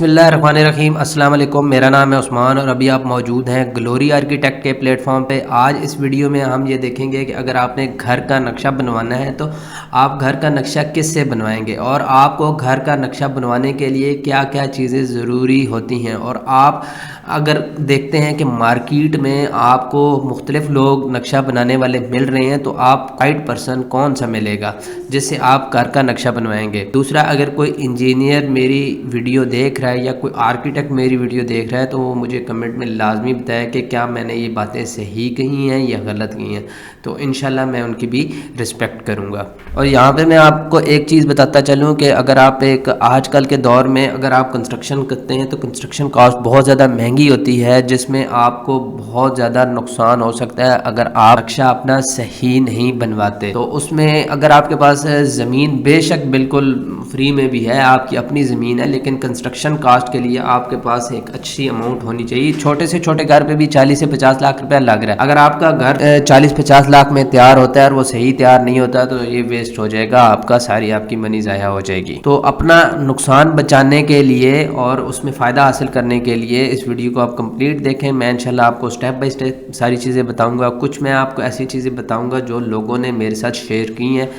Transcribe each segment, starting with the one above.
बिस्मिल्लाहिर्रहमानिर्रहीम। अस्सलाम वालेकुम। मेरा नाम है उस्मान और अभी आप मौजूद हैं ग्लोरी आर्किटेक्ट के प्लेटफॉर्म पे। आज इस वीडियो में हम ये देखेंगे कि अगर आपने घर का नक्शा बनवाना है तो आप घर का नक्शा किस से बनवाएंगे और आपको घर का नक्शा बनवाने के लिए क्या क्या चीज़ें ज़रूरी होती हैं। और आप अगर देखते हैं कि मार्केट में आपको मुख्तलिफ लोग नक्शा बनाने वाले मिल रहे हैं तो आप राइट पर्सन कौन सा मिलेगा जिससे आप घर का नक्शा बनवाएंगे। दूसरा, अगर कोई इंजीनियर मेरी वीडियो देख रहा है या कोई आर्किटेक्ट मेरी वीडियो देख रहा है तो वो मुझे कमेंट में लाजमी बताए कि क्या मैंने ये बातें सही कही हैं या गलत कही हैं, तो इंशाल्लाह मैं उनकी भी रिस्पेक्ट करूँगा। और यहाँ पे मैं आपको एक चीज़ बताता चलूँ कि अगर आप एक आजकल के दौर में अगर आप कंस्ट्रक्शन करते हैं तो कंस्ट्रक्शन कॉस्ट बहुत ज़्यादा महंगी होती है, जिसमें आपको बहुत ज़्यादा नुकसान हो सकता है अगर आप नक्शा अपना सही नहीं बनवाते। तो उसमें अगर आपके पास ज़मीन बेशक बिल्कुल फ्री में भी है, आपकी अपनी ज़मीन है, लेकिन कंस्ट्रक्शन कास्ट के लिए आपके पास एक अच्छी अमाउंट होनी चाहिए। छोटे से छोटे घर पे भी 40 से 50 लाख रुपया लग रहा है। अगर आपका घर 40-50 लाख में तैयार होता है और वो सही तैयार नहीं होता तो ये वेस्ट हो जाएगा आपका, सारी आपकी मनी ज़ाया हो जाएगी। तो अपना नुकसान बचाने के लिए और उसमें फ़ायदा हासिल करने के लिए इस वीडियो को आप कंप्लीट देखें। मैं इंशाल्लाह आपको स्टेप बाय स्टेप सारी चीज़ें बताऊँगा। कुछ मैं आपको ऐसी चीज़ें बताऊँगा जो लोगों ने मेरे साथ शेयर की हैं,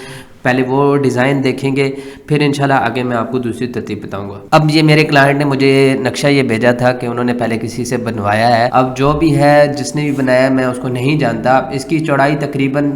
पहले वो डिज़ाइन देखेंगे, फिर इंशाल्लाह आगे मैं आपको दूसरी तरतीब बताऊंगा। अब ये मेरे क्लाइंट ने मुझे नक्शा ये भेजा था कि उन्होंने पहले किसी से बनवाया है। अब जो भी है जिसने भी बनाया मैं उसको नहीं जानता। इसकी चौड़ाई तकरीबन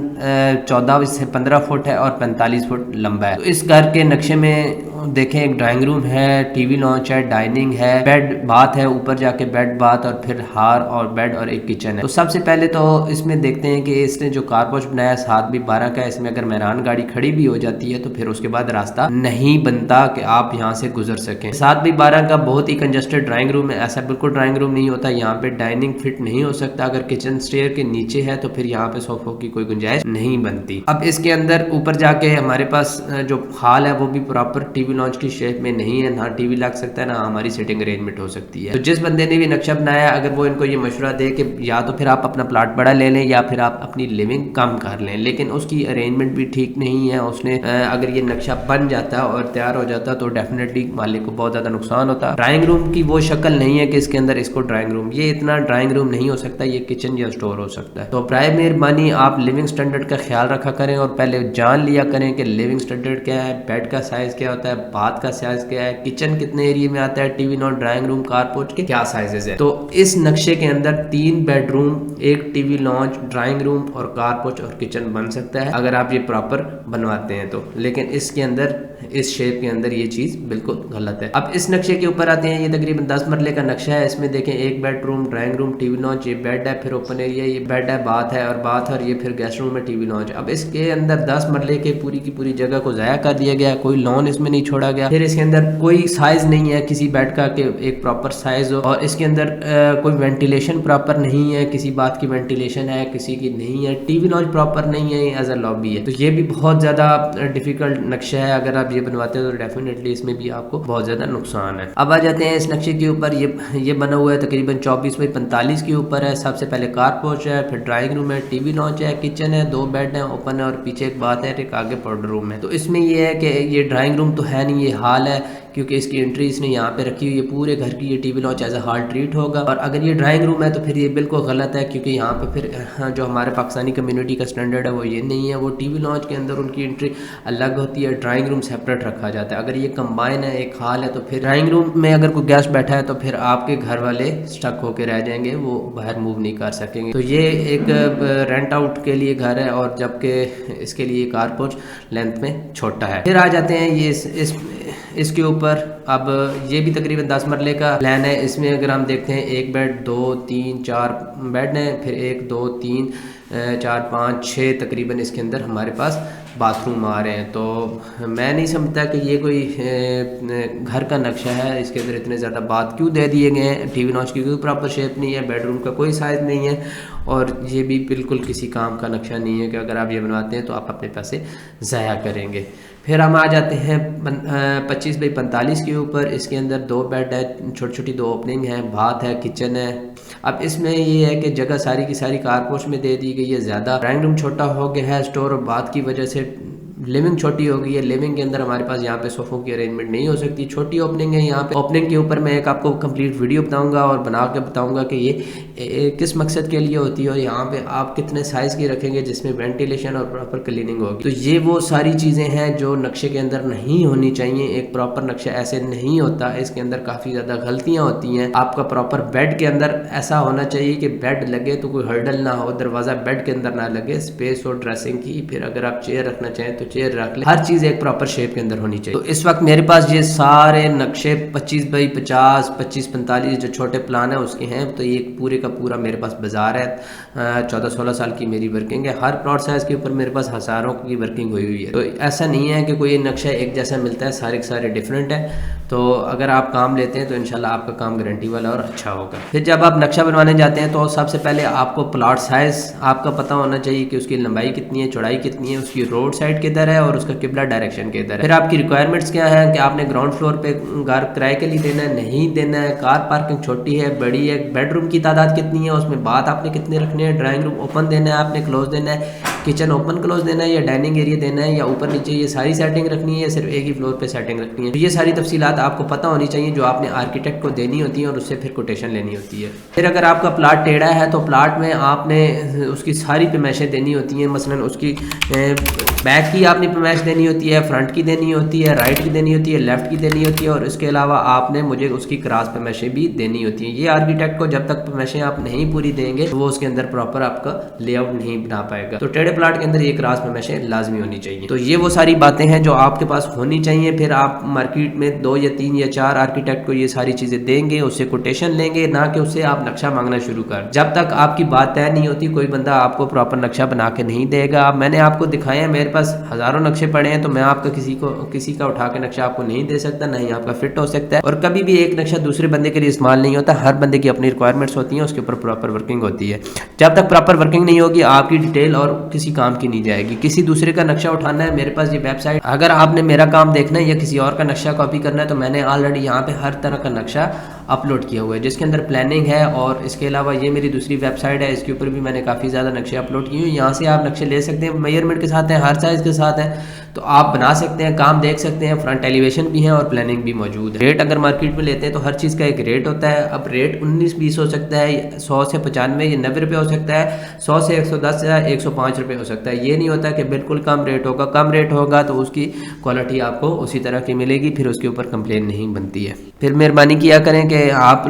14 से 15 फुट है और 45 फुट लंबा है। तो इस घर के नक्शे में देखें, एक ड्राइंग रूम है, टीवी लॉन्च है, डाइनिंग है, बेड बाथ है, ऊपर जाके बेड बाथ और फिर हार और बेड और एक किचन है। तो सबसे पहले तो इसमें देखते हैं कि इसने जो कारपोच बनाया 7x12 का, इसमें अगर मेहरान गाड़ी खड़ी भी हो जाती है तो फिर उसके बाद रास्ता नहीं बनता कि आप यहाँ से गुजर सकें। 7x12 का बहुत ही कंजस्टेड ड्राइंग रूम है। ऐसा बिल्कुल ड्राइंग रूम नहीं होता, यहाँ पे डाइनिंग फिट नहीं हो सकता। अगर किचन स्टेयर के नीचे है तो फिर यहाँ पे सोफों की कोई गुंजाइश नहीं बनती। अब इसके अंदर ऊपर जाके हमारे पास जो हॉल है वो भी प्रॉपर टीवी लॉन्च की शेप में नहीं है, ना टीवी लग सकता है, ना हमारी सिटिंग अरेंजमेंट हो सकती है। तो जिस बंदे ने भी नक्शा बनाया, अगर वो इनको ये मशवरा दे कि या तो फिर आप अपना प्लाट बड़ा ले लें या फिर आप अपनी लिविंग कम कर लें, लेकिन उसकी अरेंजमेंट भी ठीक नहीं है। उसने अगर ये नक्शा बन जाता और तैयार हो जाता तो डेफिनेटली मालिक को बहुत ज़्यादा नुकसान होता। ड्राइंग रूम की वो शक्ल नहीं है कि इसके अंदर इसको ड्राइंग रूम, ये इतना ड्राइंग रूम नहीं हो सकता, ये किचन या स्टोर हो सकता है। तो प्राय मेहरबानी आप लिविंग स्टैंडर्ड का ख्याल रखा करें और पहले जान लिया करें कि लिविंग स्टैंडर्ड क्या है, बेड का साइज़ क्या होता है, बाथ का साइज़ क्या है, किचन कितने एरिया में आता है, टीवी नॉट, ड्राइंग रूम, कारपोच के क्या साइजेस है। तो इस नक्शे के अंदर 3 bedroom, 1 TV launch, drawing room और कारपोच और किचन बन सकता है अगर आप ये प्रॉपर बनवाते हैं तो। लेकिन इसके अंदर इस शेप के अंदर ये चीज़ बिल्कुल गलत है। अब इस नक्शे के ऊपर आते हैं। ये तकरीबन 10 मरले का नक्शा है। इसमें देखें, 1 bedroom, drawing room, TV launch, ये बेड है, फिर ओपन एरिया, ये बेड है, बाथ है और बाथ, और ये फिर गेस्ट रूम है, टीवी लॉन्च। अब इसके अंदर 10 मरले के पूरी की पूरी जगह को ज़ाया कर दिया गया, कोई लॉन इसमें नहीं छोड़ा गया। फिर इसके अंदर कोई साइज नहीं है किसी बेड का कि एक प्रॉपर साइज हो, और इसके अंदर कोई वेंटिलेशन प्रॉपर नहीं है, किसी बात की वेंटिलेशन है किसी की नहीं है, टीवी लॉन्च प्रॉपर नहीं है, एज अ लॉबी है। तो ये भी बहुत ज़्यादा डिफिकल्ट नक्शा है। अगर आप ये बनवाते हो तो डेफिनेटली इसमें भी आपको बहुत ज़्यादा नुकसान है। अब आ जाते हैं इस नक्शे के ऊपर। ये बना हुआ है तकरीबन 24x45 के ऊपर है। सबसे पहले कारपोच है, फिर ड्राइंग रूम है, टीवी लॉन्च है, किचन है, 2 बेड है, ओपन है और पीछे एक बात है, एक आगे पाउडर रूम है। तो इसमें ये है कि ये ड्राइंग रूम तो है नहीं, ये हॉल है, क्योंकि इसकी एंट्री इसने यहाँ पे रखी हुई है। पूरे घर की ये TV launch as a whole treat होगा। और अगर ये ड्राइंग रूम है तो फिर ये बिल्कुल गलत है, क्योंकि यहाँ पे फिर जो हमारे पाकिस्तानी कम्युनिटी का स्टैंडर्ड है वो ये नहीं है। वो टीवी लॉन्च के अंदर उनकी एंट्री अलग होती है, ड्राइंग रूम सेपरेट रखा जाता है। अगर ये कंबाइन है, एक हॉल है, तो फिर ड्राइंग रूम में अगर कोई गेस्ट बैठा है तो फिर आपके घर वाले स्टक होकर रह जाएंगे, वो बाहर मूव नहीं कर सकेंगे। तो ये एक रेंट आउट के लिए घर है, और जबकि इसके लिए कारपोच लेंथ में छोटा है। फिर आ जाते हैं ये इसके ऊपर। अब ये भी तकरीबन 10 मरले का प्लान है। इसमें अगर हम देखते हैं 1 बेड, 2, 3, 4 बेड हैं, फिर 1, 2, 3, 4, 5, 6 तकरीबन इसके अंदर हमारे पास बाथरूम आ रहे हैं। तो मैं नहीं समझता कि ये कोई घर का नक्शा है। इसके अंदर इतने ज़्यादा बाथ क्यों दे दिए गए हैं। टीवी लॉन्च की कोई प्रॉपर शेप नहीं है, बेडरूम का कोई साइज़ नहीं है, और ये भी बिल्कुल किसी काम का नक्शा नहीं है कि अगर आप ये बनवाते हैं तो आप अपने पैसे ज़ाया करेंगे। फिर हम आ जाते हैं 25x45 के ऊपर। इसके अंदर 2 बेड है, छोटी छोटी 2 ओपनिंग है, बाथ है, किचन है। अब इसमें ये है कि जगह सारी की सारी कारपोच में दे दी गई है ज़्यादा। ड्राइंग रूम छोटा हो गया है, स्टोर और बाथ की वजह से लिविंग छोटी हो गई है, लिविंग के अंदर हमारे पास यहाँ पे सोफ़ों की अरेंजमेंट नहीं हो सकती, छोटी ओपनिंग है यहाँ पे। ओपनिंग के ऊपर मैं एक आपको कंप्लीट वीडियो बताऊंगा और बना के बताऊंगा कि ये किस मकसद के लिए होती है और यहाँ पे आप कितने साइज़ की रखेंगे जिसमें वेंटिलेशन और प्रॉपर क्लीनिंग होगी। तो ये वो सारी चीज़ें हैं जो नक्शे के अंदर नहीं होनी चाहिए। एक प्रॉपर नक्शा ऐसे नहीं होता, इसके अंदर काफ़ी ज़्यादा गलतियाँ होती हैं। आपका प्रॉपर बेड के अंदर ऐसा होना चाहिए कि बेड लगे तो कोई हर्डल ना हो, दरवाज़ा बेड के अंदर ना लगे, स्पेस हो ड्रेसिंग की। फिर अगर आप चेयर रखना चाहें तो चेयर रख लें, हर चीज़ एक प्रॉपर शेप के अंदर होनी चाहिए। तो इस वक्त मेरे पास ये सारे नक्शे 25 बाई 50, 25-45 जो छोटे प्लान है उसके हैं। तो ये पूरे का पूरा मेरे पास बाजार है, 14-16 साल की मेरी वर्किंग है। हर प्लॉट साइज़ के ऊपर मेरे पास हज़ारों की वर्किंग हुई है। तो ऐसा नहीं है कि कोई नक्शा एक जैसा मिलता है, सारे के सारे डिफरेंट है। तो अगर आप काम लेते हैं तो इंशाल्लाह आपका काम गारंटी वाला और अच्छा होगा। फिर जब आप नक्शा बनवाने जाते हैं तो सबसे पहले आपको प्लॉट साइज़ आपका पता होना चाहिए कि उसकी लंबाई कितनी है, चौड़ाई कितनी है, उसकी रोड साइड किधर है और उसका किबला डायरेक्शन किधर है। फिर आपकी रिक्वायरमेंट्स क्या है कि आपने ग्राउंड फ्लोर पे घर किराए के लिए देना है, नहीं देना है, कार पार्किंग छोटी है बड़ी है, बेडरूम की तादाद कितनी है, उसमें बात आपने कितने रखने हैं, ड्राइंग रूम ओपन देना है आपने, क्लोज देना है, किचन ओपन क्लोज देना है या डाइनिंग एरिया देना है या ऊपर नीचे, ये सारी सेटिंग रखनी है या सिर्फ एक ही फ्लोर पे सेटिंग रखनी है। तो ये सारी तफसीलात आपको पता होनी चाहिए जो आपने आर्किटेक्ट को देनी होती है और उससे फिर कोटेशन लेनी होती है। फिर अगर आपका प्लाट टेढ़ा है तो प्लाट में आपने उसकी सारी पैमाइशें देनी होती हैं। मसलन उसकी बैक की आपने पैमाइश देनी होती है, फ्रंट की देनी होती है, राइट की देनी होती है, लेफ्ट की देनी होती है और इसके अलावा आपने मुझे उसकी क्रॉस पैमाइशें भी देनी होती हैं। ये आर्किटेक्ट को जब तक पैमाइशें आप नहीं पूरी देंगे तो वो उसके अंदर प्रॉपर आपका लेआउट नहीं बना पाएगा। तो टेढ़े प्लाट के अंदर ये क्रॉस पैमाइशें लाजमी होनी चाहिए। तो ये वो सारी बातें हैं जो आपके पास होनी चाहिए। फिर आप मार्केट में 2 या 3 या 4 आर्किटेक्ट को ये सारी चीज़ें देंगे, उससे कोटेशन लेंगे, ना कि उससे आप नक्शा मांगना शुरू कर। जब तक आपकी बात तय नहीं होती कोई बंदा आपको प्रॉपर नक्शा बना के नहीं देगा। मैंने आपको दिखाया है, मेरे पास हज़ारों नक्शे पड़े हैं, तो मैं आपका किसी का उठा के नक्शा आपको नहीं दे सकता, नहीं आपका फिट हो सकता है। और कभी भी एक नक्शा दूसरे बंदे के लिए इस्तेमाल नहीं होता, हर बंदे की अपनी रिक्वायरमेंट्स होती हैं, उसके ऊपर प्रॉपर वर्किंग होती है। जब तक प्रॉपर वर्किंग नहीं होगी आपकी डिटेल और किसी काम की नहीं जाएगी। किसी दूसरे का नक्शा उठाना है, मेरे पास ये वेबसाइट, अगर आपने मेरा काम देखना है या किसी और का नक्शा कॉपी करना है तो मैंने ऑलरेडी यहाँ पे हर तरह का नक्शा अपलोड किया हुआ है जिसके अंदर प्लानिंग है। और इसके अलावा ये मेरी दूसरी वेबसाइट है, इसके ऊपर भी मैंने काफ़ी ज़्यादा नक्शे अपलोड किए हुए। यहाँ से आप नक्शे ले सकते हैं, मेजरमेंट के साथ हैं, हर साइज़ के साथ हैं, तो आप बना सकते हैं, काम देख सकते हैं। फ्रंट एलिवेशन भी है और प्लानिंग भी मौजूद है। रेट अगर मार्केट में लेते हैं तो हर चीज़ का एक रेट होता है। अब रेट 19-20 हो सकता है, 100 से 95 या 90 रुपये हो सकता है, 100 से 110 या 105 रुपये हो सकता है। ये नहीं होता कि बिल्कुल कम रेट होगा। कम रेट होगा तो उसकी क्वालिटी आपको उसी तरह की मिलेगी, फिर उसके ऊपर कंप्लेन नहीं बनती है। फिर मेहरबानी किया करें कि आप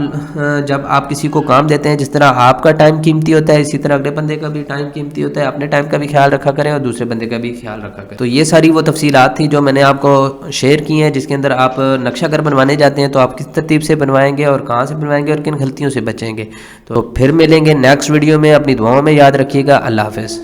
जब आप किसी को काम देते हैं, जिस तरह आपका टाइम कीमती होता है इसी तरह अगले बंदे का भी टाइम कीमती होता है। अपने टाइम का भी ख्याल रखा करें और दूसरे बंदे का भी ख्याल रखा करें। तो ये सारी वो तफसीलात थी जो मैंने आपको शेयर की हैं, जिसके अंदर आप नक्शा अगर बनवाने जाते हैं तो आप किस तरतीब से बनवाएंगे और कहाँ से बनवाएंगे और किन गलतियों से बचेंगे। तो फिर मिलेंगे नेक्स्ट वीडियो में। अपनी दुआओं में याद रखिएगा। अल्लाह हाफ़िज़।